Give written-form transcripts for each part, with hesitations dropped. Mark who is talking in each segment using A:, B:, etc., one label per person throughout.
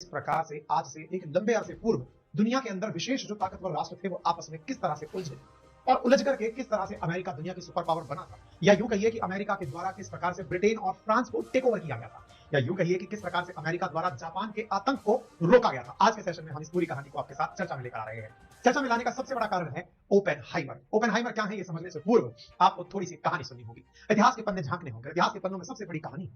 A: इस प्रकार से आज से एक लंबे अरसे पूर्व दुनिया के अंदर विशेष जो ताकतवर राष्ट्र थे वो आपस में किस तरह से उलझे और उलझ करके किस तरह से अमेरिका दुनिया की सुपर पावर बना था, या यूं कहिए कि अमेरिका के द्वारा किस प्रकार से ब्रिटेन और फ्रांस को टेक ओवर किया गया था, या यूं कहिए कि किस प्रकार से अमेरिका द्वारा जापान के आतंक को रोका गया था। आज के सेशन में हम इस पूरी कहानी को आपके साथ चर्चा में लेकर आ रहे हैं। चर्चा में लाने का सबसे बड़ा कारण है ओपेनहाइमर। ओपेनहाइमर क्या है ये समझने से पूर्व आपको थोड़ी सी कहानी सुननी होगी, इतिहास के पन्ने झांकने होंगे। इतिहास के पन्नों में सबसे बड़ी कहानी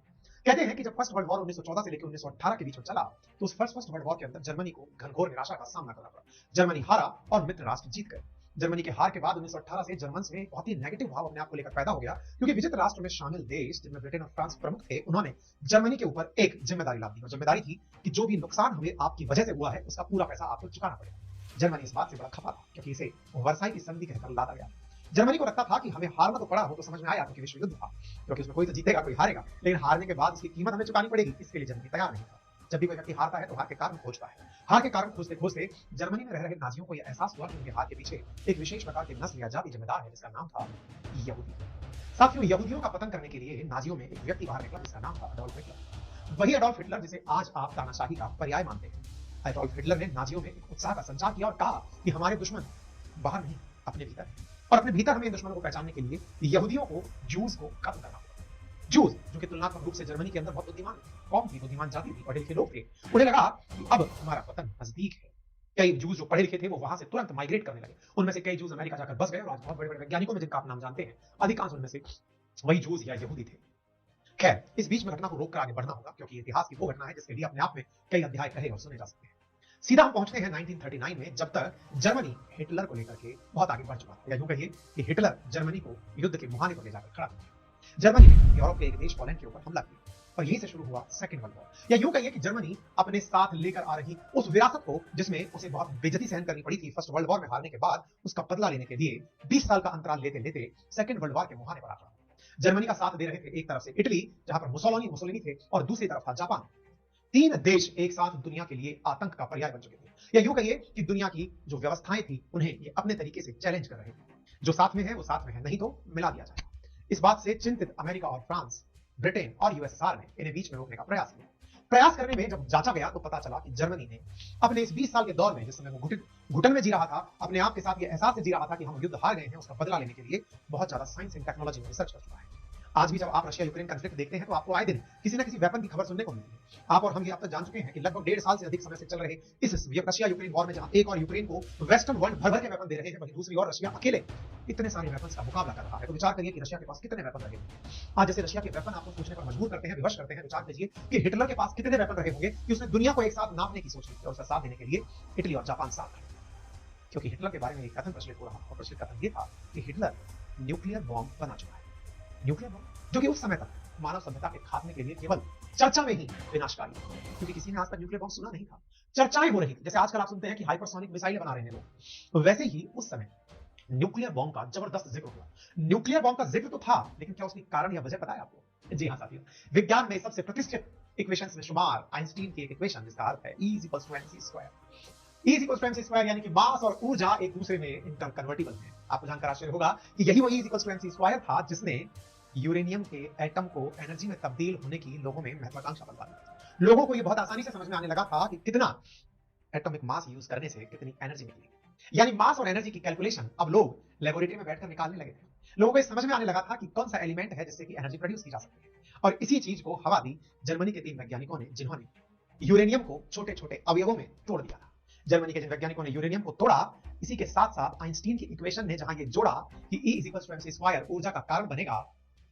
A: कहते हैं कि जब फर्स्ट वर्ल्ड वॉर 1914 से लेकर 1918 के बीच में चला तो उस फर्स्ट वर्ल्ड वॉर के अंदर जर्मनी को घनघोर निराशा का सामना करना पड़ा। जर्मनी हारा और मित्र राष्ट्र जीत गए। जर्मनी के हार के बाद 1918 से जर्मन में बहुत ही नेगेटिव भाव अपने आप को लेकर पैदा हो गया, क्योंकि विजित राष्ट्र में शामिल देश जिनमें ब्रिटेन और फ्रांस प्रमुख थे, उन्होंने जर्मनी के ऊपर एक जिम्मेदारी लाद दी और जिम्मेदारी थी कि जो भी नुकसान हमें आपकी वजह से हुआ है उसका पूरा पैसा आपको चुकाना पड़ेगा। जर्मनी इस बात से बड़ा खफा था क्योंकि इसे वर्साई की संधि कहकर लादा गया। जर्मनी को लगता था कि हमें हारना तो पड़ा हो, तो समझ में आया क्योंकि विश्व युद्ध था, क्योंकि उसमें कोई तो जीतेगा कोई हारेगा, लेकिन हारने के बाद उसकी कीमत हमें चुकानी पड़ेगी, इसके लिए जर्मनी तैयार नहीं था। जब भी कोई व्यक्ति हारता है तो हार के कारण खोजता है। हार के कारण खोजते खोजते जर्मनी में रह रहे नाजियों को यह एहसास हुआ कि उनके हार के पीछे एक विशेष प्रकार की नस्ल या जाति जिम्मेदार है, जिसका नाम था यहूदी। साथियों, यहूदियों का पतन करने के लिए नाजियों में एक व्यक्ति बाहर निकला जिसका नाम था अडोल्फ हिटलर। वही अडोल्फ हिटलर जिसे आज आप तानाशाही का पर्याय मानते हैं। अडोल्फ हिटलर ने नाजियों में एक उत्साह का संचार किया और कहा कि हमारे दुश्मन बाहर नहीं, अपने भीतर है, और अपने भीतर हमें इन दुश्मनों को पहचानने के लिए यहूदियों को, जूस को खत्म करना होगा। जूस, जो कि तुलनात्मक रूप से जर्मनी के अंदर बहुत बुद्धिमान कौम थी, बुद्धिमान जाति थी, पढ़े लिखे लोग थे, उन्हें लगा कि अब हमारा पतन नजदीक है। कई जूस जो पढ़े लिखे थे वो वहां से तुरंत माइग्रेट करने लगे। उनमें से कई जूस अमेरिका जाकर बस गए और आज बहुत बड़े बड़े वैज्ञानिकों में जिनका आप नाम जानते हैं, अधिकांश उनमें से वही जूस या यहूदी थे। खैर, इस बीच में घटना को रोककर आगे बढ़ना होगा, क्योंकि इतिहास की वो घटना है जिसके लिए अपने आप में कई अध्याय कहे और सुने जा सकते हैं। सीधा हम पहुंचते हैं 1939 में, जब तक जर्मनी हिटलर को लेकर के बहुत आगे बढ़ चुका था, या यूं कहिए कि हिटलर जर्मनी को युद्ध के मुहाने पर ले जाकर खड़ा किया। जर्मनी ने यूरोप के एक देश पोलैंड के ऊपर हमला किया और यहीं से शुरू हुआ सेकंड वर्ल्ड वॉर, या यूं कहिए कि जर्मनी अपने साथ लेकर आ रही उस विरासत को, जिसमें उसे बहुत बेइज्जती सहन करनी पड़ी थी फर्स्ट वर्ल्ड वॉर में हारने के बाद, उसका बदला लेने के लिए 20 साल का अंतराल लेते लेते सेकंड वर्ल्ड वॉर के मुहाने पर आ गया। जर्मनी का साथ दे रहे थे एक तरफ से इटली, जहां पर मुसोलिनी थे, और दूसरी तरफ था जापान। तीन देश एक साथ दुनिया के लिए आतंक का पर्याय बन चुके थे, या यूं कहिए कि दुनिया की जो व्यवस्थाएं थी उन्हें ये अपने तरीके से चैलेंज कर रहे थे। जो साथ में है वो साथ में है, नहीं तो मिला दिया जाएगा। इस बात से चिंतित अमेरिका और फ्रांस, ब्रिटेन और यूएसएसआर ने इन्हें बीच में रोकने का प्रयास किया। प्रयास करने में जब जांचा गया तो पता चला कि जर्मनी ने अपने इस 20 साल के दौर में, जिस समय वो घुटन में जी रहा था, अपने आप के साथ ये एहसास से जी रहा था कि हम युद्ध हार गए हैं, उसका बदला लेने के लिए बहुत ज्यादा साइंस एंड टेक्नोलॉजी में रिसर्च कर चुका है। आज भी जब आप रशिया यूक्रेन कॉन्फ्लिक्ट देखते हैं तो आपको आए दिन किसी न किसी वेपन की खबर सुनने को मिलती है। आप और हम ये अब तक जान चुके हैं कि लगभग 1.5 साल से अधिक समय से चल रहे इस रशिया यूक्रेन वॉर में, जहां एक और यूक्रेन को वेस्टर्न वर्ल्ड भर भर के वेपन दे रहे हैं, वहीं दूसरी ओर रशिया अकेले इतने सारे वेपन्स का मुकाबला कर रहा है, तो विचार करिए कि रशिया के पास कितने वेपन रहे होंगे। आज जैसे रशिया के वेपन आपको सोचने पर मजबूर करते हैं, विवश करते हैं, विचार कीजिए कि हिटलर के पास कितने वेपन रहे होंगे कि उसने दुनिया को एक साथ नापने की सोच ली और उसका साथ देने के लिए इटली और जापान साथ खड़े। क्योंकि हिटलर के बारे में एक कथन प्रचलित हो रहा, और प्रचलित कथन ये था कि हिटलर न्यूक्लियर बॉम्ब बना चुका है। न्यूक्लियर बॉम्ब जो कि उस समय तक मानव सभ्यता के खात्मे के लिए केवल चर्चा में ही विनाशकारी था, क्योंकि किसी ने आज तक न्यूक्लियर बॉम्ब सुना नहीं था। चर्चाएं हो रही थी, जैसे आजकल आप सुनते हैं कि हाइपरसोनिक मिसाइल बना रहे हैं लोग, तो वैसे ही उस समय न्यूक्लियर बॉम्ब का जबरदस्त जिक्र हुआ। न्यूक्लियर बॉम्ब का जिक्र तो था, लेकिन क्या उसकी कारण या वजह पता है आपको? जी हाँ साथियों, विज्ञान में सबसे प्रतिष्ठित इक्वेशंस में शुमार आइंस्टीन की एक इक्वेशन जिसका अर्थ है E = mc²। E = mc², यानी कि मास और ऊर्जा एक दूसरे में इंटरकन्वर्टिबल है। आपको जानकर आश्चर्य होगा कि यही वो E = mc² था जिसने यूरेनियम के एटम को एनर्जी में तब्दील होने की लोगों में महत्वाकांक्षा बनवा दी। लोगों को यह बहुत आसानी से समझ में आने लगा था कि कितना एटॉमिक मास यूज करने से कितनी एनर्जी निकलेगी, यानी मास और एनर्जी की कैलकुलेशन अब लोग लेबोरेटरी में बैठकर निकालने लगे थे। लोगों को यह समझ में आने लगा था कि कौन सा एलिमेंट है जिससे कि एनर्जी प्रोड्यूस की जा सकती है, और इसी चीज को हवा दी जर्मनी के 3 वैज्ञानिकों ने, जिन्होंने यूरेनियम को छोटे छोटे अवयवों में तोड़ दिया था। जर्मनी के जिन वैज्ञानिकों ने यूरेनियम को तोड़ा, इसी के साथ साथ आइंस्टीन की इक्वेशन ने जहां ये जोड़ा कि E = mc² ऊर्जा का कारण बनेगा,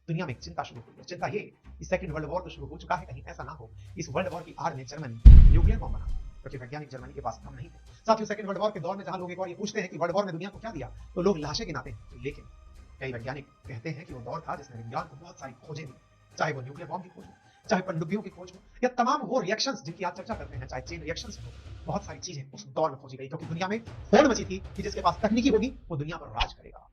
A: दुनिया में एक चिंता शुरू हुई। चिंता ये कि सेकंड वर्ल्ड वॉर तो शुरू हो चुका है, कहीं ऐसा ना हो इस वर्ल्ड वॉर की आड़ में जर्मनी न्यूक्लियर बॉम्ब बना, क्योंकि वैज्ञानिक जर्मनी के पास कम नहीं थे। साथियों, सेकंड वर्ल्ड वॉर के दौर में जहां लोग एक और ये पूछते हैं कि वर्ल्ड वॉर ने दुनिया को क्या दिया, तो लोग लाशें गिनाते हैं, लेकिन कई वैज्ञानिक कहते हैं कि वो दौर था जिसने विज्ञान को बहुत सारी खोजें दी, चाहे वो न्यूक्लियर बॉम्ब की खोज हो, चाहे पनडुब्बियों की खोज हो, या तमाम वो रिएक्शंस जिनकी आप चर्चा करते हैं, चाहे चेन रिएक्शंस हो, बहुत सारी चीजें उस दौर में खोजी गई, क्योंकि दुनिया में होड़ मची थी कि जिसके पास तकनीकी होगी वो दुनिया पर राज करेगा।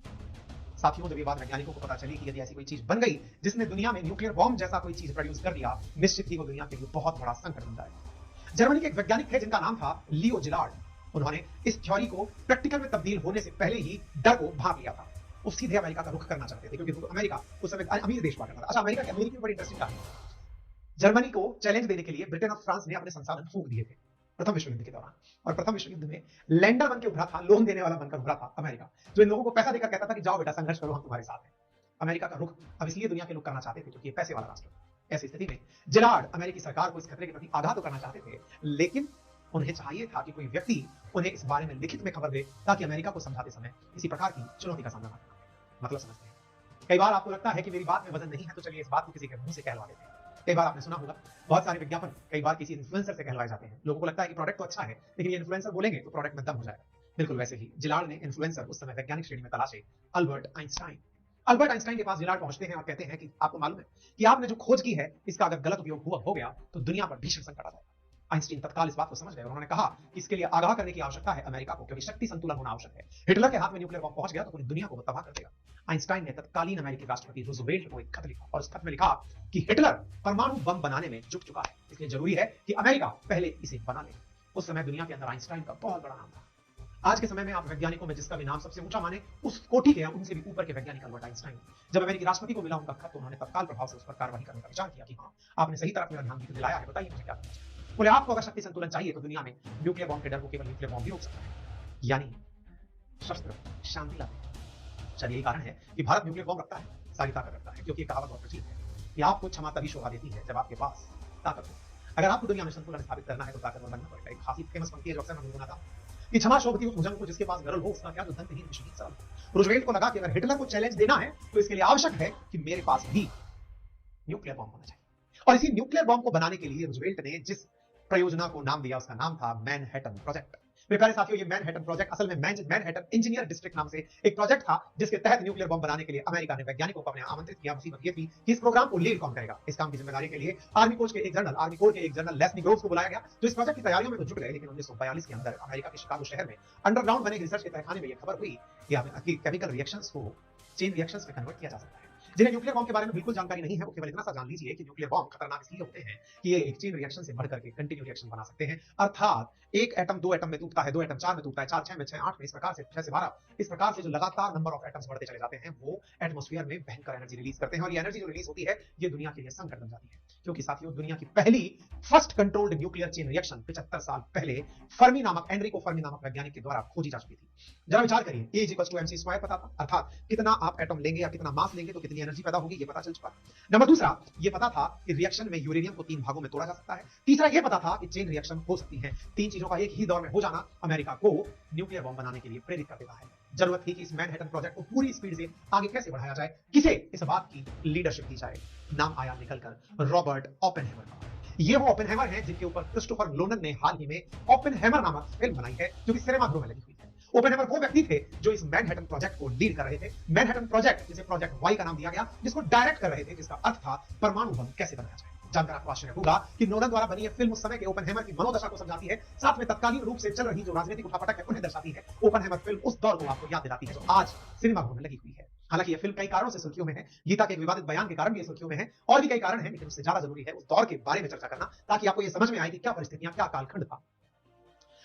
A: साथियों, जब ये बात वैज्ञानिकों को पता चली कि यदि ऐसी कोई चीज बन गई जिसने दुनिया में न्यूक्लियर बॉम्ब जैसा कोई चीज प्रोड्यूस कर दिया, निश्चित ही वो दुनिया के लिए बहुत बड़ा संकट बन जाएगा। जर्मनी के एक वैज्ञानिक थे जिनका नाम था लियो जिलार्ड। उन्होंने इस थ्योरी को प्रैक्टिकल में तब्दील होने से पहले ही डर को भांप लिया था। वो सीधे अमेरिका का रुख करना चाहते थे, क्योंकि अमेरिका उस समय अमीर देश हुआ करता था। अच्छा, अमेरिका की बड़ी इंटरेस्टिंग कहानी, जर्मनी को चैलेंज देने के लिए ब्रिटेन और फ्रांस ने अपने संसाधन फूंक दिए थे। प्रथम विश्व युद्ध के दौरान। और प्रथम विश्व युद्ध में लैंडर बन के उभरा था, लोन देने वाला बनकर उभरा था अमेरिका, जो इन लोगों को पैसा देकर कहता था कि जाओ बेटा संघर्ष करो, हम तुम्हारे साथ हैं। अमेरिका का रुख अब इसलिए दुनिया के लोग करना चाहते थे क्योंकि ये पैसे वाला राष्ट्र है। ऐसी स्थिति में जिलार्ड अमेरिकी सरकार को इस खतरे के प्रति आगाह तो करना चाहते थे, लेकिन उन्हें चाहिए था कि कोई व्यक्ति उन्हें इस बारे में लिखित में खबर दे, ताकि अमेरिका को समझाते समय किसी प्रकार की चुनौती का सामना न करना पड़े। मतलब समझते हैं। कई बार आपको लगता है कि मेरी बात में वजन नहीं है, तो चलिए इस बात को किसी के मुंह से कहलवा देते हैं। कई बार आपने सुना होगा, बहुत सारे विज्ञापन कई बार किसी इन्फ्लुएंसर से कहलवाए जाते हैं। लोगों को लगता है कि प्रोडक्ट तो अच्छा है, लेकिन ये इन्फ्लुएंसर बोलेंगे तो प्रोडक्ट में दम हो जाएगा। बिल्कुल वैसे ही जिलार्ड ने इन्फ्लुएंसर उस समय वैज्ञानिक श्रेणी में तलाशे अल्बर्ट आइंस्टाइन। अल्बर्ट आइंस्टाइन के पास जिलार्ड पहुंचते हैं और कहते हैं कि आपको मालूम है कि आपने जो खोज की है, इसका अगर गलत उपयोग हो गया तो दुनिया पर भीषण संकट आ जाएगा। आइंस्टीन तत्काल इस बात को समझ गए और उन्होंने कहा कि इसके लिए आगाह करने की आवश्यकता है अमेरिका को, क्योंकि शक्ति संतुलन होना आवश्यक है। हिटलर के हाथ में न्यूक्लियर बम पहुंच गया तो पूरी दुनिया को वो तबाह कर देगा। आइंस्टाइन ने तत्कालीन अमेरिकी राष्ट्रपति रूजवेल्ट को एक खत लिखा और उस खत में लिखा कि हिटलर परमाणु बम बनाने में जुट चुका है, इसलिए जरूरी है कि अमेरिका पहले इसे बना ले। उस समय दुनिया के अंदर आइंस्टाइन का बहुत बड़ा नाम था। आज के समय में आप वैज्ञानिकों में जिसका भी नाम सबसे ऊंचा माने, उस कोटि के उनसे भी ऊपर के वैज्ञानिक अल्बर्ट आइंस्टाइन। जब अमेरिकी राष्ट्रपति को मिला उनका खत, तो उन्होंने तत्काल प्रभाव से उस पर कार्रवाई करने का विचार किया कि हाँ, आपने सही तरफ मेरा ध्यान दिलाया है, बताइए मुझे क्या करना चाहिए। बोले आपको अगर शक्ति संतुलन चाहिए तो दुनिया में न्यूक्लियर बॉम्ब के डर को केवल न्यूक्लियर बॉम्ब भी रोक सकता है, यानी शस्त्र शांति लाते हैं। शायद यही कारण है कि भारत न्यूक्लियर बॉम्ब रखता है, सारी ताकत रखता है, क्योंकि कहावत बहुत प्रचलित है कि आपको क्षमा तभी शोभा देती है जब आपके पास ताकत हो। अगर आपको दुनिया में संतुलन स्थापित करना है तो ताकतवर बनना पड़ेगा। एक खासी फेमस पंक्ति है जो अक्सर मैं गुनगुनाता हूं कि क्षमा शोभती उस भुजंग को जिसके पास गरल हो, उसका क्या जो दंतहीन विषहीन सरल हो। रूजवेल्ट को लगा कि अगर हिटलर को चैलेंज देना है तो इसके लिए आवश्यक है कि मेरे पास भी न्यूक्लियर बॉम्ब होना चाहिए। और इसी न्यूक्लियर बॉम्ब को बनाने के लिए रूजवेल्ट ने जिस परियोजना को नाम दिया, उसका नाम था मैनहट्टन प्रोजेक्ट। मेरे प्यारे साथियों, ये मैनहट्टन प्रोजेक्ट असल में मैनहट्टन इंजीनियर डिस्ट्रिक्ट नाम से एक प्रोजेक्ट था, जिसके तहत न्यूक्लियर बम बनाने के लिए अमेरिका ने वैज्ञानिकों को अपने आमंत्रित किया। मुसीबत ये थी कि इस प्रोग्राम को लीड कौन करेगा। इस काम की जिम्मेदारी के लिए आर्मी कोर के एक जनरल लेस्ली ग्रोव्स को बुलाया गया, जो इस प्रोजेक्ट की तैयारियों में तो जुट गए। लेकिन 1942 के अंदर अमेरिका के शिकागो शहर में अंडरग्राउंड बने रिसर्च के तहखाने में यह खबर हुई कि केमिकल रिएक्शंस को चेन रिएक्शंस में कन्वर्ट किया जा सकता है। जिन्हें न्यूक्लियर बॉम्ब के बारे में बिल्कुल जानकारी नहीं है, वो केवल इतना सा जान लीजिए कि न्यूक्लियर बॉम्ब खतरनाक इसलिए होते हैं कि ये एक चेन रिएक्शन से बढ़कर के कंटिन्यू रिएक्शन बना सकते हैं। अर्थात एक एटम 2 एटम में टूटता है, 2 एटम 4 में टूटता है, 4 6 में, 6 8 में, इस प्रकार से 6 से 12, इस प्रकार से जो लगातार नंबर ऑफ एटम्स बढ़ते चले जाते हैं, वो एटमॉस्फेयर में भयंकर एनर्जी रिलीज करते हैं। और ये एनर्जी जो रिलीज होती है, ये दुनिया के लिए संकट बन जाती है, क्योंकि साथियों दुनिया की पहली first controlled nuclear chain reaction 75 साल पहले एनरिको फर्मी नामक वैज्ञानिक के द्वारा खोजी जा चुकी थी। जरा विचार करिए, E = mc² पता था, अर्थात कितना आप एटम लेंगे या कितना मास लेंगे तो कितनी एनर्जी पैदा होगी, ये पता चल चुका है। नंबर दूसरा, ये पता था कि रिएक्शन में यूरेनियम को 3 भागों में तोड़ा जा सकता है। तीसरा, ये पता था कि चेन रिएक्शन हो सकती है। 3 चीजों का एक ही दौर में हो जाना अमेरिका को न्यूक्लियर बॉम्ब बनाने के लिए प्रेरित कर देता है। जरूरत थी कि इस मैनहट्टन प्रोजेक्ट को पूरी स्पीड से आगे कैसे बढ़ाया जाए, किसे इस बात की लीडरशिप दी जाए। नाम आया निकलकर रॉबर्ट ओपेनहाइमर का। ये वो ओपेनहाइमर हैं जिनके ऊपर क्रिस्टोफर नोलन ने हाल ही में ओपेनहाइमर नामक फिल्म बनाई है, जो कि सिनेमाघरों में लगी हुई है। ओपेनहाइमर वो व्यक्ति थे जो इस मैनहट्टन प्रोजेक्ट को लीड कर रहे थे। मैनहट्टन प्रोजेक्ट, जिसे प्रोजेक्ट वाई का नाम दिया गया, जिसको डायरेक्ट कर रहे थे, जिसका अर्थ था परमाणु बम कैसे बनाया जाए। जानकर आपको आश्चर्य होगा कि नोलन द्वारा बनी यह फिल्म उस समय के ओपेनहाइमर की मनोदशा को समझाती है, साथ में तत्कालीन रूप से चल रही जो राजनीतिक उठापटक है उन्हें दर्शाती है। ओपेनहाइमर फिल्म उस दौर को आपको याद दिलाती है जो आज सिनेमाघरों में लगी हुई है। हालांकि यह फिल्म कई कारणों से सुर्खियों में है, गीता के एक विवादित बयान के कारण भी सुर्खियों में है, और भी कई कारण हैं, लेकिन उससे ज्यादा जरूरी है उस दौर के बारे में चर्चा करना, ताकि आपको यह समझ में आए कि क्या परिस्थितियां, क्या कालखंड था।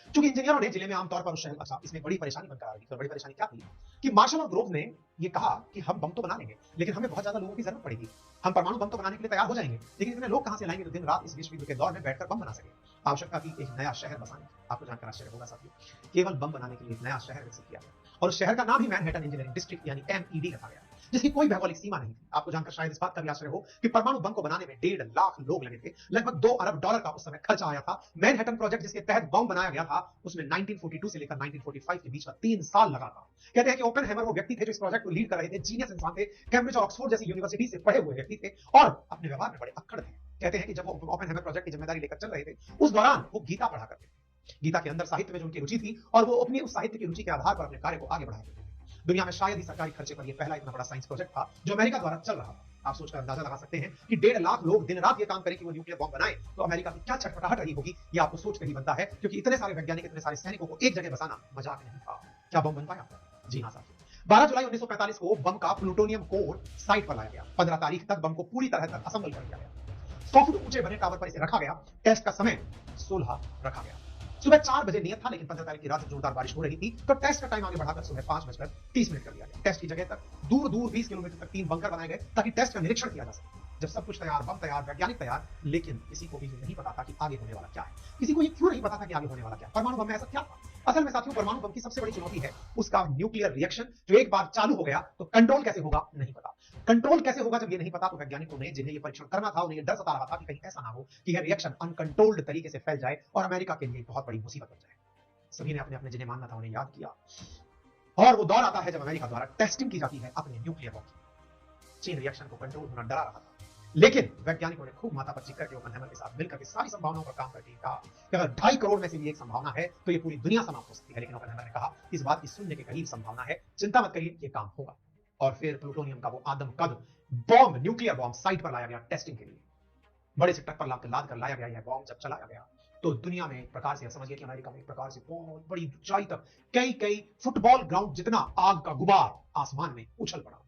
A: चूंकि इंजीनियरों ने जिले में आमतौर पर उस शहर, अच्छा इसमें बड़ी परेशानी बनकर आ रही थी। बड़ी परेशानी क्या थी कि मार्शल और ग्रोव ने ये कहा कि हम बम तो बना लेंगे, लेकिन हमें बहुत ज्यादा लोगों की जरूरत पड़ेगी। हम परमाणु बम तो बनाने के लिए तैयार हो जाएंगे, लेकिन इतने लोग कहां से लाएंगे जो दिन रात इस विश्व युद्ध के दौर में बैठकर बम बना सके। आवश्यकता थी एक नया शहर बसाने। आपको जानकर आश्चर्य होगा साथियों, केवल बम बनाने के लिए एक नया शहर विकसित किया गया, और उस शहर का नाम ही मैनहट्टन इंजीनियरिंग डिस्ट्रिक्ट यानी MED रखा गया, जिसकी कोई भौगोलिक सीमा नहीं थी। आपको जानकर शायद इस बात का भी आश्चर्य हो कि परमाणु बम को बनाने में 1.5 लाख लोग लगे थे। लगभग $2 अरब का उस समय खर्चा आया था। मैनहट्टन प्रोजेक्ट जिसके तहत बम बनाया गया था, उसमें 1942 से लेकर 1945 के बीच का 3 साल लगा था। कहते हैं कि ओपेनहाइमर वो व्यक्ति थे जो इस प्रोजेक्ट को लीड कर रहे थे। जीनियस इंसान थे, कैम्ब्रिज और ऑक्सफोर्ड जैसी यूनिवर्सिटी से पढ़े हुए व्यक्ति थे, और अपने व्यवहार में बड़े अक्कड़ थे। कहते हैं कि जब वो ओपेनहाइमर प्रोजेक्ट की जिम्मेदारी लेकर चल रहे थे, उस दौरान वो गीता पढ़ा करते थे। गीता के अंदर साहित्य में जो उनकी रुचि थी, और वो अपनी उस साहित्य की रुचि के आधार पर अपने कार्य को आगे बढ़ाया करते थे। दुनिया में शायद ही सरकारी खर्चे पर यह पहला इतना बड़ा साइंस प्रोजेक्ट था जो अमेरिका द्वारा चल रहा था। आप सोचकर अंदाजा लगा सकते हैं कि 1.5 लाख लोग दिन रात ये काम करें कि वो न्यूक्लियर बॉम्ब बनाएं, तो अमेरिका की क्या छटपटाहट रही होगी, ये आपको सोचकर ही बनता है। क्योंकि इतने सारे वैज्ञानिक, इतने सारे सैनिकों को एक जगह बसाना मजाक नहीं था। क्या बम बन पाया? जी हाँ साथियों, 12 जुलाई 1945 को बम का प्लूटोनियम कोर साइट पर लाया गया। 15 तारीख तक बम को पूरी तरह तक असेंबल कर दिया गया। 100 फुट ऊंचे बने टावर पर इसे रखा गया। टेस्ट का समय 16 रखा गया। सुबह 4 बजे नियत था, लेकिन 15 तारीख की रात जोरदार बारिश हो रही थी, तो टेस्ट का टाइम आगे बढ़ाकर सुबह 5:30 कर दिया गया। टेस्ट की जगह तक दूर दूर 20 किलोमीटर तक 3 बंकर बनाए गए ताकि टेस्ट का निरीक्षण किया जा सके। जब सब कुछ तैयार, बम तैयार, वैज्ञानिक तैयार, लेकिन किसी को भी ये नहीं पता था कि आगे होने वाला क्या है। किसी को ये क्यों नहीं पता था कि आगे होने वाला क्या है? परमाणु बम में ऐसा क्या था? असल में साथियों, परमाणु बम की सबसे बड़ी चुनौती है उसका न्यूक्लियर रिएक्शन, जो एक बार चालू हो गया तो कंट्रोल कैसे होगा नहीं पता। कंट्रोल कैसे होगा जब ये नहीं पता, तो वैज्ञानिकों ने जिन्हें ये परीक्षण करना था, उन्हें ये डर सता रहा था कि कहीं ऐसा ना हो कि यह रिएक्शन अनकंट्रोल्ड तरीके से फैल जाए और अमेरिका के लिए बहुत बड़ी मुसीबत बन जाए। सभी ने अपने अपने जिन्हें मानना था उन्हें याद किया, और वो दौर आता है जब अमेरिका द्वारा टेस्टिंग की जाती है अपने न्यूक्लियर बम की। चेन रिएक्शन को कंट्रोल होना डरा रहा था, लेकिन वैज्ञानिकों ने खूब माथापच्ची करके ओपेनहाइमर के साथ मिलकर के सारी संभावनाओं पर काम करके कहा कि अगर 2.5 करोड़ में से भी एक संभावना है तो ये पूरी दुनिया समाप्त हो सकती है। लेकिन ओपेनहाइमर ने कहा इस बात की शून्य के करीब संभावना है, चिंता मत करिए, ये काम होगा। और फिर प्लूटोनियम का वो आदमकद बॉम्ब, न्यूक्लियर बॉम्ब साइट पर लाया गया टेस्टिंग के लिए। बड़े से ट्रक पर लाद कर लाया गया यह बॉम्ब जब चलाया गया तो दुनिया में एक प्रकार से समझिए कि अमेरिका में एक प्रकार से बहुत बड़ी ऊंचाई तक कई फुटबॉल ग्राउंड जितना आग का गुबार आसमान में उछल पड़ा।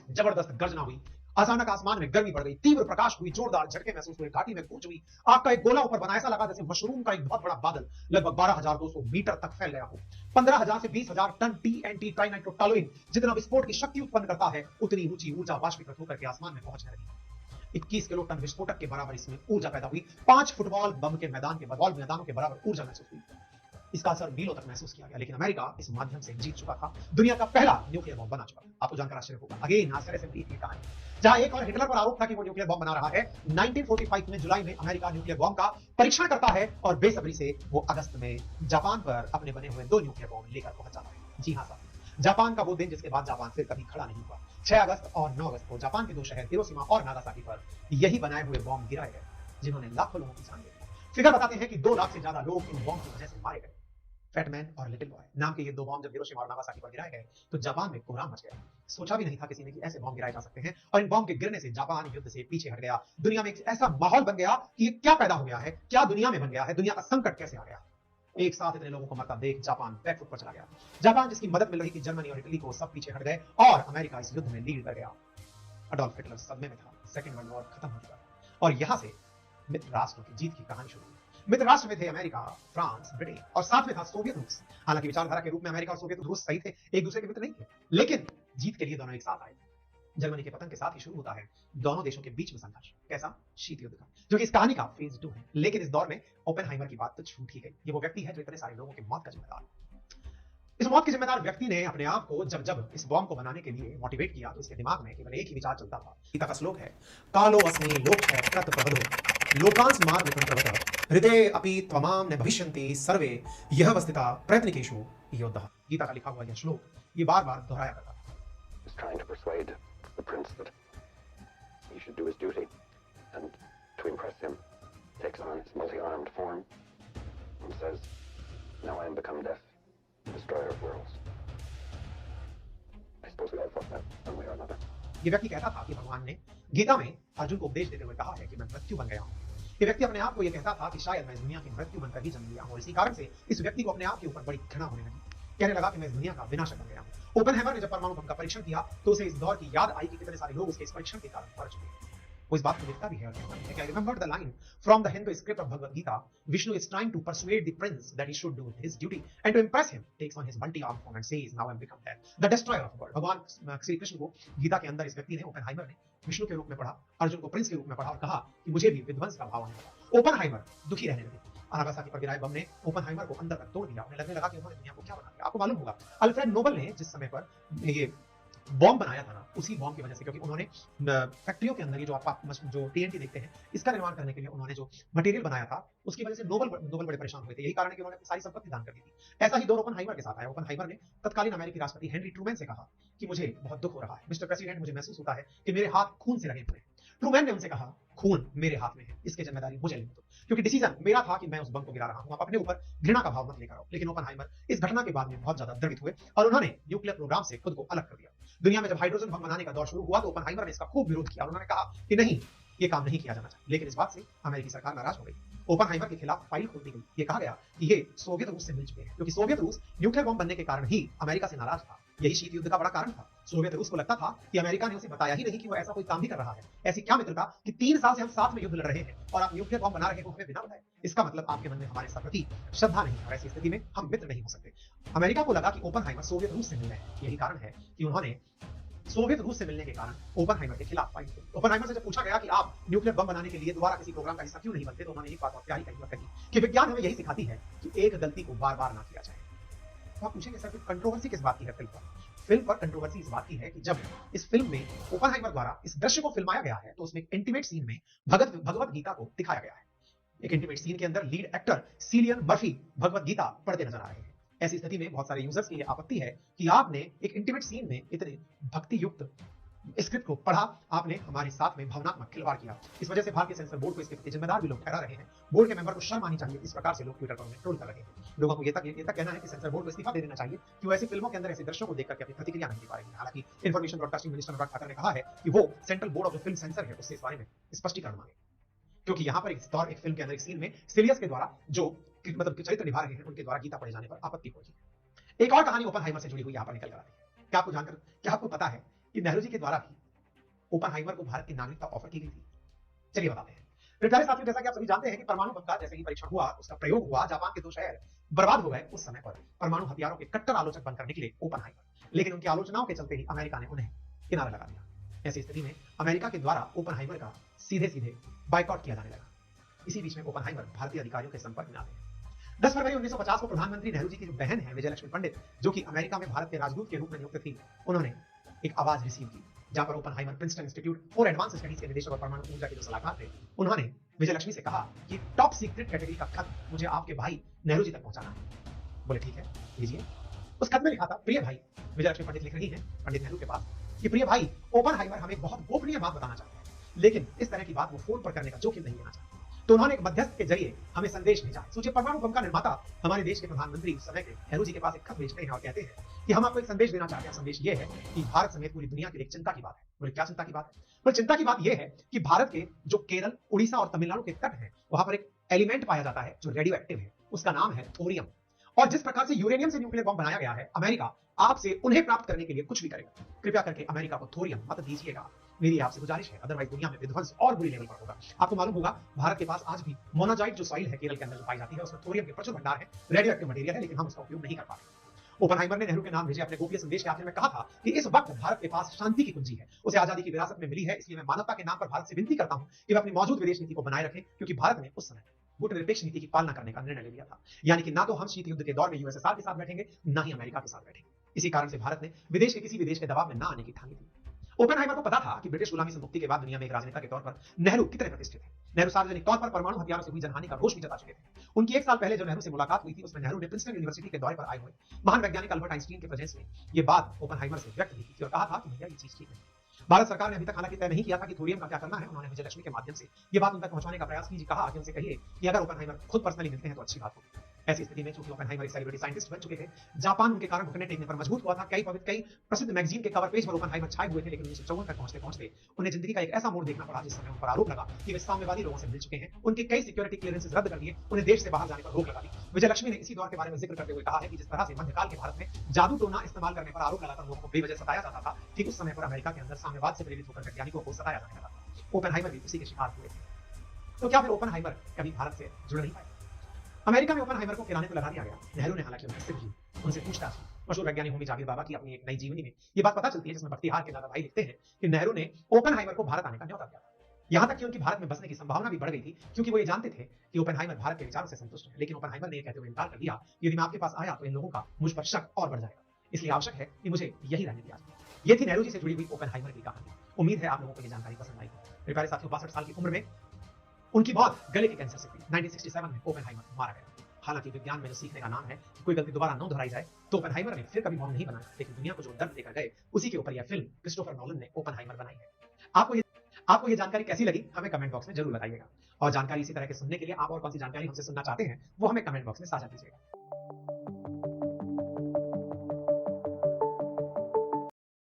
A: जबरदस्त गर्जना हुई, अचानक आसमान में गर्मी बढ़ गई, तीव्र प्रकाश हुई, जोरदार झटके महसूस हुए, घाटी में गूंज हुई, आग का एक गोला ऊपर बना, ऐसा लगा जैसे मशरूम का एक बहुत बड़ा बादल लगभग 12,200 मीटर तक फैल गया हो। 15,000 से 20,000 टन टीएनटी ट्राइनाइट्रोटोलुइन जितना विस्फोट की शक्ति उत्पन्न करता है, उतनी ऊंची ऊर्जा वाष्पीकृत होकर के आसमान में पहुंचने लगी। 21 किलो टन विस्फोटक के बराबर इसमें ऊर्जा पैदा हुई। 5 फुटबॉल बम के मैदानों के बराबर ऊर्जा महसूस हुई। इसका असर मीलों तक महसूस किया गया, लेकिन अमेरिका इस माध्यम से जीत चुका था, दुनिया का पहला न्यूक्लियर बम बना चुका था। आपको जानकर आश्चर्य होगा, अगेन नासर से की कहानी, जहां एक और हिटलर पर आरोप था कि वो न्यूक्लियर बम बना रहा है। 1945 में जुलाई में अमेरिका न्यूक्लियर बम का परीक्षण करता है और बेसब्री से वो अगस्त में जापान पर अपने बने हुए 2 न्यूक्लियर बम लेकर पहुंच जाता है। जी हाँ साहब, जापान का वो दिन जिसके बाद जापान फिर कभी खड़ा नहीं हुआ। 6 अगस्त और 9 अगस्त को जापान के 2 शहर हिरोशिमा और नागासाकी पर यही बनाए हुए बम गिराए गए, जिन्होंने लाखों लोगों की जान ले ली। फिगर बताते हैं कि 2 लाख से ज्यादा लोग इन बम की वजह से मारे गए। फैटमैन और लिटिल बॉय नाम के ये 2 बम जब हिरोशिमा और नागासाकी पर गिराए गए तो जापान में कोहराम मच गया। सोचा भी नहीं था किसी ने कि ऐसे बम गिराए जा सकते हैं, और इन बम के गिरने से जापान युद्ध से पीछे हट गया। दुनिया में एक ऐसा माहौल बन गया कि ये क्या पैदा हो गया है, क्या दुनिया में बन गया है, दुनिया का संकट कैसे आ गया। एक साथ इतने लोगों को मरता देख जापान बैकफुट पर चला गया। जापान जिसकी मदद मिल रही थी जर्मनी और इटली को, सब पीछे हट गए और अमेरिका इस युद्ध में लीड कर गया। अडोल्फ हिटलर सदमे में था, सेकेंड वर्ल्ड वॉर खत्म हो चुका था और यहां से मित्र राष्ट्रों की जीत की कहानी शुरू हुई। मित्र राष्ट्र में थे अमेरिका, फ्रांस, ब्रिटेन और साथ में था सोवियत रूस। हालांकि विचारधारा के रूप में अमेरिका और सोवियत रूस सही थे, एक दूसरे के मित्र नहीं थे, लेकिन जीत के लिए दोनों एक साथ आए। जर्मनी के पतन के साथ ही शुरू होता है दोनों देशों के बीच में संघर्ष। कैसा? शीत युद्ध का, जो कि इस कहानी का फेज 2 है। लेकिन इस दौर में ओपेनहाइमर की बात तो छूट ही गई। ये वो व्यक्ति है जो इतने सारे लोगों की मौत का जिम्मेदार। इस मौत के जिम्मेदार व्यक्ति ने अपने आप को जब इस बॉम्ब को बनाने के लिए मोटिवेट किया तो उसके दिमाग में केवल एक ही विचार चलता था। गीता का श्लोक है, कालो अस्मि लोकक्षयकृतप्रवदो लोकांस मार्गमित्रवतः हृदये अपि त्वमां न भविष्यन्ति सर्वे यः वस्थिता प्रयत्निकेषु योद्धः। गीता का लिखा हुआ यह श्लोक ये बार-बार दोहराया करता था।
B: Is trying to persuade the prince that he should do his duty, and to impress him, takes on his multi-armed form and says, "Now I am become death, destroyer of worlds." I suppose we all thought that one way or another.
A: ये व्यक्ति कहता था कि भगवान ने गीता में अर्जुन को उपदेश देते हुए कहा है कि मैं मृत्यु बन गया हूँ। ये व्यक्ति अपने आप को ये कहता था कि शायद मैं इस दुनिया की मृत्यु बनकर ही जन्म लिया हूँ, और इसी कारण से इस व्यक्ति को अपने आप के ऊपर बड़ी घृणा होने लगी। कहने लगा कि मैं इस दुनिया का विनाशक बन गया हूँ। ओपेनहाइमर ने जब परमाणु बम का परीक्षण किया तो उसे इस दौर की याद आई कि कितने सारे लोग उसके इस परीक्षण के कारण मर चुके हैं। वो इस बात को लिखता भी है और कहता है कि I remembered the line from the Hindu script of Bhagavad Gita. Vishnu is trying to persuade the prince that he should do his duty, and to impress him takes on his multi-armed form and says, "Now I am become death, the destroyer of the world." भगवान श्री कृष्ण को गीता के अंदर इस व्यक्ति ने, Oppenheimer ने, विष्णु के रूप में पढ़ा, अर्जुन को प्रिंस के रूप में पढ़ा और कहा कि मुझे भी विध्वंस का भाव आने लगा। ओपेनहाइमर दुखी रहने लगे। नागासाकी पर गिराए बम ने ओपेनहाइमर को अंदर तक तोड़ दिया। उन्हें लगने लगा कि उन्होंने दुनिया को क्या बना दिया। आपको मालूम होगा अल्फ्रेड नोबल ने जिस समय पर ये बॉम्ब बनाया था ना, उसी बॉम्ब की वजह से, क्योंकि उन्होंने फैक्ट्रियों के अंदर ये जो जो टीएनटी देखते हैं इसका निर्माण करने के लिए उन्होंने जो मटेरियल बनाया था उसकी वजह से नोबल बड़े परेशान हुए थे। यही कारण है कि उन्होंने अपनी सारी संपत्ति दान कर दी थी। ऐसा ही दौर ओपेनहाइमर के साथ आया। ओपेनहाइमर ने तत्कालीन अमेरिकी राष्ट्रपति हेनरी ट्रूमैन से कहा कि मुझे बहुत दुख हो रहा है मिस्टर प्रेसिडेंट, मुझे महसूस होता है कि मेरे हाथ खून से लगे हुए हैं। ट्रूमैन ने उनसे कहा, खून मेरे हाथ में है, इसकी जिम्मेदारी मुझे लेने दो, क्योंकि डिसीजन मेरा था कि मैं उस बम को गिरा रहा हूं, आप अपने ऊपर घृणा का भाव मत लेकर आओ। लेकिन ओपेनहाइमर इस घटना के बाद में बहुत ज्यादा द्रवित हुए और उन्होंने न्यूक्लियर प्रोग्राम से खुद को अलग कर दिया। दुनिया में जब हाइड्रोजन बम बनाने का दौर शुरू हुआ तो ओपेनहाइमर ने इसका खूब विरोध किया और उन्होंने कहा कि नहीं, ये काम नहीं किया जाना चाहिए। लेकिन इस बात से अमेरिकी सरकार नाराज हो गई। ओपेनहाइमर के खिलाफ फाइल खोल दी गई। ये कहा गया कि ये सोवियत रूस से मिल चुके हैं, क्योंकि सोवियत रूस न्यूक्लियर बम बनने के कारण ही अमेरिका से नाराज था। यही शीत युद्ध का बड़ा कारण था। सोवियत रूस को लगता था कि अमेरिका ने उसे बताया ही नहीं कि वो ऐसा कोई काम भी कर रहा है। ऐसी क्या मित्रता कि 3 साल से हम साथ में युद्ध लड़ रहे हैं और आप न्यूक्लियर बम बना रहे हो हमें बिना बताए। इसका मतलब आपके मन में हमारे प्रति श्रद्धा नहीं है, और ऐसी स्थिति में हम मित्र नहीं हो सकते। अमेरिका को लगा कि ओपेनहाइमर सोवियत रूस से मिल रहे हैं। यही कारण है कि उन्होंने सोवियत रूस से मिलने के कारण ओपनहाइमर के खिलाफ फाइट हुई। ओपनहाइमर से जब पूछा गया कि आप न्यूक्लियर बम बनाने के लिए दोबारा किसी प्रोग्राम का हिस्सा क्यों नहीं बनते, तो उन्होंने एक बात और प्यारी कही कि विज्ञान हमें यही सिखाती है कि एक गलती को बार बार ना किया जाए। तो आप पूछेंगे सर कंट्रोवर्सी किस बात की है फिल्म पर? फिल्म पर कंट्रोवर्सी इस बात की है कि जब इस फिल्म में ओपनहाइमर द्वारा इस दृश्य को फिल्माया गया है तो उसमें इंटीमेट सीन में भगवत गीता को दिखाया गया है। एक इंटीमेट सीन के अंदर lead actor Cillian Murphy Bhagavad Gita पढ़ते नजर आ रहे हैं। ऐसी स्थिति में बहुत सारे यूजर्स की आपत्ति है कि आपने एक इंटीमेट सीन में इतने भक्ति युक्त स्क्रिप्ट को पढ़ा, आपने हमारे साथ में भावनात्मक खिलवाड़ किया। इस वजह से भारतीय सेंसर बोर्ड को इसके प्रति जिम्मेदार भी लोग ठहरा रहे हैं। बोर्ड के मेंबर को शर्म आनी चाहिए। इस प्रकार से लोग ट्विटर पर उन्हें ट्रोल कर रहे हैं। लोगों को ये तक कहना है कि सेंसर बोर्ड को इस्तीफा दे देना चाहिए कि वो ऐसी फिल्मों के अंदर ऐसे दृश्यों को देखकर अपनी प्रतिक्रिया नहीं दे पा रही है। हालांकि information broadcasting minister Anurag Thakur ने कहा है कि वो सेंट्रल बोर्ड ऑफ जो फिल्म सेंसर है उससे इस बारे में स्पष्टीकरण मांगे, क्योंकि यहाँ पर एक फिल्म के अंदर एक सीन में सिलियस के द्वारा जो मतलब चरित्र निभा रहे हैं उनके द्वारा गीता पढ़े जाने पर आपत्ति होगी। एक और कहानी ओपनहाइमर से जुड़ी हुई यहाँ पर निकल कर आती है। क्या आपको पता है कि नेहरू जी के द्वारा भी ओपनहाइमर को भारत की नागरिकता ऑफर की गई थी? चलिए बताते हैं। फिर प्यारे साथियों, जैसा कि आप सभी जानते हैं कि परमाणु बम का जैसे ही परीक्षण हुआ, उसका प्रयोग हुआ, जापान के 2 शहर बर्बाद हो गए। उस समय पर परमाणु हथियारों के कट्टर आलोचक बनकर निकले ओपनहाइमर, लेकिन उनकी आलोचनाओं के चलते ही अमेरिका ने उन्हें किनारा लगा दिया। ऐसी स्थिति में अमेरिका के द्वारा ओपनहाइमर का सीधे बायकॉट किया जाने लगा। इसी बीच में ओपनहाइमर भारतीय अधिकारियों के संपर्क में आते हैं। 10 फरवरी 1950 को प्रधानमंत्री नेहरू जी की जो बहन है विजयलक्ष्मी पंडित, जो कि अमेरिका में भारत के राजदूत के रूप में नियुक्त थी, उन्होंने एक आवाज रिसीव की जहां पर Oppenheimer Princeton institute for advance studies के निदेशक और परमाणु ऊर्जा के जो सलाहकार थे, उन्होंने विजयलक्ष्मी से कहा कि टॉप सीक्रेट कैटेगरी का खत मुझे आपके भाई नेहरू जी तक पहुंचाना है। बोले ठीक है, लीजिए। उस खत में लिखा था, प्रिय भाई, विजयलक्ष्मी पंडित लिख रही हैं पंडित नेहरू के पास कि प्रिय भाई, ओपनहाइमर हमें बहुत गोपनीय बात बताना चाहते हैं, लेकिन इस तरह की बात वो फोन पर करने का जोखिम नहीं लेना चाहते। तो उन्होंने एक मध्यस्थ के जरिए हमें संदेश भेजा। सोचिए, परमाणु बम का निर्माता हमारे देश के प्रधानमंत्री उस समय के नेहरू जी के पास एक खत भेजते हैं और कहते हैं कि हम आपको एक संदेश देना चाहते हैं। संदेश ये है कि भारत समेत पूरी दुनिया के लिए एक चिंता की बात है। बोले क्या चिंता की बात है? बोले चिंता की बात यह है कि भारत के जो केरल, उड़ीसा और तमिलनाडु के तट है, वहां पर एक एलिमेंट पाया जाता है जो रेडियो एक्टिव है। उसका नाम है थोरियम। और जिस प्रकार से यूरेनियम से न्यूक्लियर बम बनाया गया है, अमेरिका आपसे उन्हें प्राप्त करने के लिए कुछ भी करेगा। कृपया करके अमेरिका को थोरियम मत दीजिएगा, मेरी आपसे गुजारिश है, अदरवाइज दुनिया में विध्वंस और बुरी लेवल पर होगा। आपको मालूम होगा भारत के पास आज भी मोनाजाइट जो सॉइल है केरल के अंदर जो पाई जाती है, उसमें थोरियम के प्रचुर भंडार है, रेडियो एक्टिव मटेरियल है, लेकिन हम उसका उपयोग नहीं कर पाते। ओपनहाइमर ने नेहरू के नाम भेजे अपने गोपनीय संदेश के आखिर में कहा था कि इस वक्त भारत के पास शांति की कुंजी है, उसे आजादी की विरासत में मिली है, इसलिए मैं मानवता के नाम पर भारत से विनती करता हूं कि वह अपनी मौजूद विदेश नीति को बनाए रखें, क्योंकि भारत ने उस समय गुटनिरपेक्ष नीति की पालना करने का निर्णय ले लिया था। यानी कि ना तो हम शीत युद्ध के दौर में यूएसएसआर के साथ बैठेंगे, ना ही अमेरिका के साथ बैठेंगे। इसी कारण से भारत ने विदेश के किसी भी देश के दबाव में ना आने की ठानी थी। ओपनहाइमर को पता था कि ब्रिटिश गुलामी से मुक्ति के बाद दुनिया में एक राजनेता के तौर पर नेहरू कितने प्रतिष्ठित हैं। नेहरू सार्वजनिक तौर पर परमाणु हथियारों से हुई जनहानि का रोष भी जता चुके थे। उनकी 1 साल पहले जो नेहरू से मुलाकात हुई थी, उसमें नेहरू ने प्रिंसटन यूनिवर्सिटी के दौरे पर आए हुए महान वैज्ञानिक अल्बर्ट आइंस्टीन के प्रेजेंस में ये बात ओपनहाइमर से व्यक्त की थी और कहा था कि भैया ये चीज ठीक है। भारत सरकार ने अभी तक हालांकि तय नहीं किया था कि थोरियम का क्या करना है। उन्होंने विजयलक्ष्मी के माध्यम से ये बात उन तक पहुंचाने का प्रयास कीजिए, कहा कि उनसे कहिए कि अगर ओपनहाइमर खुद पर्सनली मिलते हैं तो अच्छी बात होगी। ऐसी स्थिति में चूंकि ओपनहाइमर एक सेलिब्रिटी साइंटिस्ट बन चुके थे, जापान उनके कारण घुटने टेकने पर मजबूत हुआ था। कई प्रसिद्ध मैगजीन के कवर पेज पर ओपनहाइमर छाए हुए थे, लेकिन 1954 तक पहुंचते उन्हें जिंदगी का एक ऐसा मोड़ देखना पड़ा जिस समय उन पर आरोप लगा कि वे साम्यवादी लोगों से मिल चुके हैं। उनके कई सिक्योरिटी क्लियरेंसेस रद्द कर दिए, उन्हें देश से बाहर जाने पर रोक लगा दी। विजयलक्ष्मी ने इसी दौर के बारे में जिक्र करते हुए कहा है कि जिस तरह से मध्यकाल के भारत में जादू टोना इस्तेमाल करने पर आरोप लगाकर लोगों को बेवजह सताया जाता था, ठीक उस समय पर अमेरिका के अंदर साम्यवाद से प्रेरित होकर वैज्ञानिकों को सताया जाने लगा था। ओपनहाइमर भी उसी के शिकार हुए थे। तो क्या फिर ओपनहाइमर कभी भारत से जुड़ नहीं पाए? अमेरिका में ओपनहाइमर को किराने पर लगा दिया गया। नेहरू ने हालांकि उनसे भी उनसे पूछताछ की। मशहूर वैज्ञानिक होमी जावेद बाबा की अपनी एक नई जीवनी में ये बात पता चलती है, जिसमें बख्तियार के दादा भाई लिखते हैं कि नेहरू ने ओपनहाइमर को भारत आने का न्योता दिया था। यहां तक कि उनकी भारत में बसने की संभावना भी बढ़ गई थी, क्योंकि वो ये जानते थे कि ओपनहाइमर भारत के विचारों से संतुष्ट है। लेकिन ओपनहाइमर ने यह कहते हुए इनकार कर दिया कि यदि मैं आपके पास आया तो इन लोगों का मुझ पर शक और बढ़ जाएगा, इसलिए आवश्यक है कि मुझे यही रहने दिया जाए। ये थी नेहरू जी से जुड़ी हुई ओपनहाइमर की कहानी। उम्मीद है आप लोगों को ये जानकारी पसंद आई। मेरे प्यारे साथियों, 62 साल की उम्र में उनकी मौत गले के कैंसर से हुई। 1967 में ओपनहाइमर मारा गया। हालांकि विज्ञान में जो सीखने का नाम है कि कोई गलती दोबारा न दोहराई जाए, तो ओपनहाइमर ने फिर कभी बॉम्ब नहीं बनाया, लेकिन दुनिया को जो दर्द देकर गए उसी के ऊपर यह फिल्म क्रिस्टोफर नोलन ने ओपनहाइमर बनाई है। आपको ये जानकारी कैसी लगी हमें कमेंट बॉक्स में जरूर बताइएगा, और जानकारी इसी तरह के सुनने के लिए आप और कौन सी जानकारी हमसे सुनना चाहते हैं वो हमें कमेंट बॉक्स में साझा कीजिएगा।